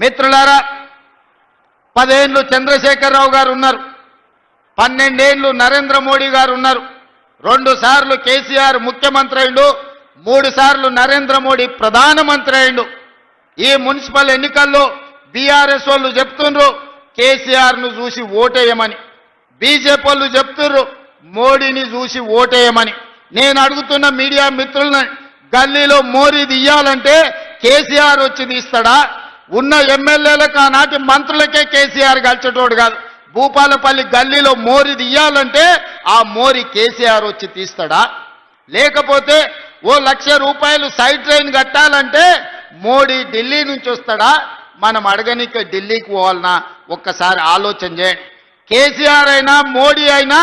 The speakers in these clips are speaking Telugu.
మిత్రులారా, 10 ఏళ్ళు చంద్రశేఖరరావు గారు ఉన్నారు, 12 ఏళ్ళు నరేంద్ర మోడీ గారు ఉన్నారు, 2 సార్లు కేసీఆర్ ముఖ్యమంత్రి అయిండు, 3 సార్లు నరేంద్ర మోడీ ప్రధానమంత్రి అయిండు. ఈ మున్సిపల్ ఎన్నికల్లో బీఆర్ఎస్ వాళ్ళు చెప్తుండ్రు కేసీఆర్ను చూసి ఓటేయమని, బీజేపీ వాళ్ళు చెప్తుర్రు మోడీని చూసి ఓటేయమని. నేను అడుగుతున్న మీడియా మిత్రులను, గల్లీలో మోరీ తీయాలంటే కేసీఆర్ వచ్చి తీస్తాడా? ఉన్న ఎమ్మెల్యేలకు ఆనాటి మంత్రులకే కేసీఆర్ గెలిచేటోడు కాదు. భూపాలపల్లి గల్లీలో మోరీ తీయాలంటే ఆ మోరీ కేసీఆర్ వచ్చి తీస్తాడా? లేకపోతే ఓ 1,00,000 రూపాయలు సైడ్ ట్రైన్ కట్టాలంటే మోడీ ఢిల్లీ నుంచి వస్తాడా? మనం అడగనిక ఢిల్లీకి పోవాలన్నా? ఒక్కసారి ఆలోచన చేయండి. కేసీఆర్ అయినా మోడీ అయినా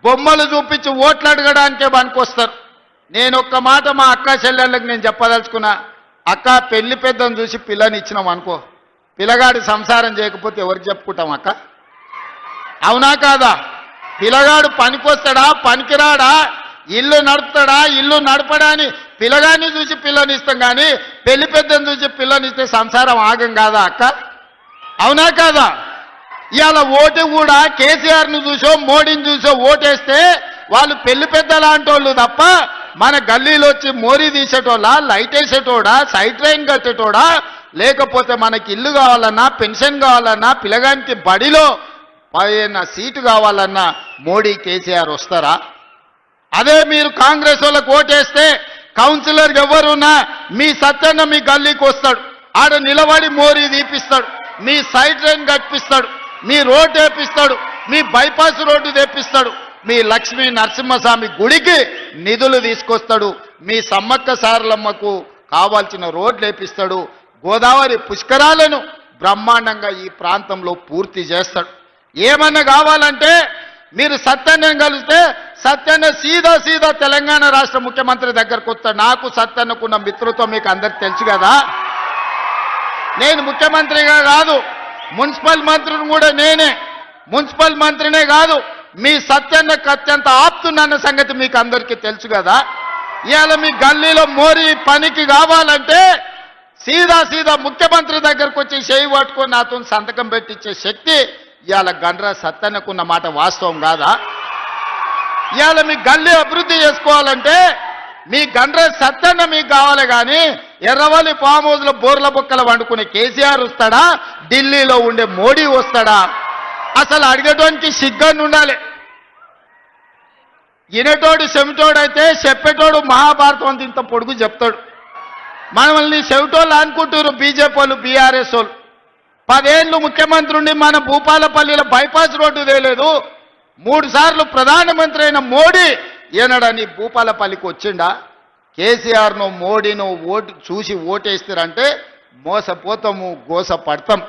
బొమ్మలు చూపించి ఓట్లు అడగడానికే పనికొస్తారు. నేను ఒక్క మాట మా అక్క చెల్లెళ్ళకి నేను చెప్పదలుచుకున్నా, అక్క పెళ్లి పెద్దను చూసి పిల్లని ఇచ్చినాం అనుకో, పిల్లగాడి సంసారం చేయకపోతే ఎవరికి చెప్పుకుంటాం అక్క? అవునా కాదా? పిల్లగాడు పనికొస్తాడా పనికిరాడా, ఇల్లు నడుపుతాడా ఇల్లు నడపడా అని పిల్లగాడిని చూసి పిల్లనిస్తాం, కానీ పెళ్లి పెద్దను చూసి పిల్లనిస్తే సంసారం ఆగం కాదా అక్క? అవునా కాదా? ఇవాళ ఓటు కూడా కేసీఆర్ను చూసో మోడీని చూసో ఓటేస్తే వాళ్ళు పెళ్లి పెద్ద లాంటి వాళ్ళు తప్ప మన గల్లీలో వచ్చి మోరీ తీసేటోళ్ళ, లైట్ వేసేటోడా, సైడ్ ట్రైన్ కట్టేటోడా, లేకపోతే మనకి ఇల్లు కావాలన్నా, పెన్షన్ కావాలన్నా, పిల్లగానికి బడిలో పైన సీటు కావాలన్నా మోడీ కేసీఆర్ వస్తారా? అదే మీరు కాంగ్రెస్ వాళ్ళకు ఓటేస్తే కౌన్సిలర్ ఎవరున్నా మీ సత్యన్న మీ గల్లీకి వస్తాడు, ఆడ నిలబడి మోరీ తీపిస్తాడు, మీ సైడ్ ట్రైన్ కట్టిస్తాడు, మీ రోడ్డు వేపిస్తాడు, మీ బైపాస్ రోడ్డు తెప్పిస్తాడు, మీ లక్ష్మీ నరసింహస్వామి గుడికి నిధులు తీసుకొస్తాడు, మీ సమ్మక్క సారలమ్మకు కావాల్సిన రోడ్లు వేపిస్తాడు, గోదావరి పుష్కరాలను బ్రహ్మాండంగా ఈ ప్రాంతంలో పూర్తి చేస్తాడు. ఏమన్నా కావాలంటే మీరు సత్యాన్ని కలిస్తే సత్యాన్ని సీదా తెలంగాణ రాష్ట్ర ముఖ్యమంత్రి దగ్గరకు వస్తాడు. నాకు సత్యాన్నకున్న మిత్రుత్వం మీకు అందరికి తెలుసు కదా. నేను ముఖ్యమంత్రిగా కాదు, మున్సిపల్ మంత్రిని కూడా నేనే. మున్సిపల్ మంత్రినే కాదు, మీ సత్యాన్నకు అత్యంత ఆప్తున్న సంగతి మీకు అందరికీ తెలుసు కదా. ఇవాళ మీ గల్లీలో మోరీ పనికి కావాలంటే సీదా ముఖ్యమంత్రి దగ్గరకు వచ్చి చేయి పట్టుకొని నాతో సంతకం పెట్టించే శక్తి ఇవాళ గండ్ర సత్యాన్నకున్న మాట వాస్తవం కాదా? ఇవాళ మీ గల్లీ అభివృద్ధి చేసుకోవాలంటే మీ గండ్ర సత్యాన్న మీకు కావాలి, కానీ ఎర్రవల్లి ఫామ్ హౌస్లో బోర్ల బొక్కలు వండుకునే కేసీఆర్ వస్తాడా? ఢిల్లీలో ఉండే మోడీ వస్తాడా? అసలు అడిగేటోనికి సిగ్గని ఉండాలి. వినేటోడు చెమిటోడైతే చెప్పేటోడు మహాభారతం అంత ఇంత పొడుగు చెప్తాడు. మనల్ని చెవిటోళ్ళు అనుకుంటారు బీజేపీ వాళ్ళు, బీఆర్ఎస్ వాళ్ళు. 10 ఏళ్ళు ముఖ్యమంత్రి ఉండి మన భూపాలపల్లిలో బైపాస్ రోడ్డు వేయలేదు. 3 సార్లు ప్రధానమంత్రి అయిన మోడీ ఏనాడని భూపాలపల్లికి వచ్చిండా? కేసీఆర్ను మోడీను చూసి ఓటేస్తారంటే మోసపోతాము, గోసపడతాం.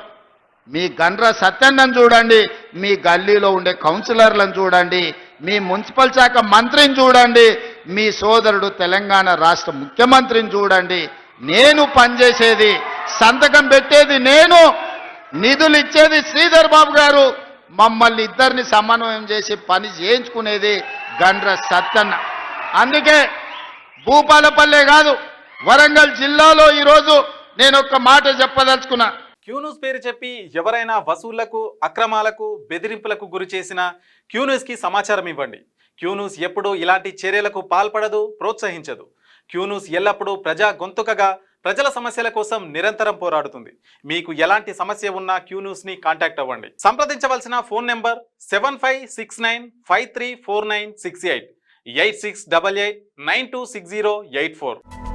మీ గండ్ర సత్యాన్నను చూడండి, మీ గల్లీలో ఉండే కౌన్సిలర్లను చూడండి, మీ మున్సిపల్ శాఖ మంత్రిని చూడండి, మీ సోదరుడు తెలంగాణ రాష్ట్ర ముఖ్యమంత్రిని చూడండి. నేను పనిచేసేది, సంతకం పెట్టేది నేను, నిధులు ఇచ్చేది శ్రీధర్ బాబు గారు, మమ్మల్ని ఇద్దరిని సమన్వయం చేసి పని చేయించుకునేది గండ్ర సత్యన్న. అందుకే భూపాలపల్లె కాదు, వరంగల్ జిల్లాలో ఈరోజు నేను ఒక్క మాట చెప్పదలుచుకున్నా. క్యూన్యూస్ పేరు చెప్పి ఎవరైనా వసూళ్లకు, అక్రమాలకు, బెదిరింపులకు గురి చేసినా క్యూన్యూస్కి సమాచారం ఇవ్వండి. క్యూన్యూస్ ఎప్పుడూ ఇలాంటి చర్యలకు పాల్పడదు, ప్రోత్సహించదు. క్యూన్యూస్ ఎల్లప్పుడూ ప్రజా గొంతుకగా ప్రజల సమస్యల కోసం నిరంతరం పోరాడుతుంది. మీకు ఎలాంటి సమస్య ఉన్నా క్యూన్యూస్ని కాంటాక్ట్ అవ్వండి. సంప్రదించవలసిన ఫోన్ నెంబర్ 7569534968 8688926084.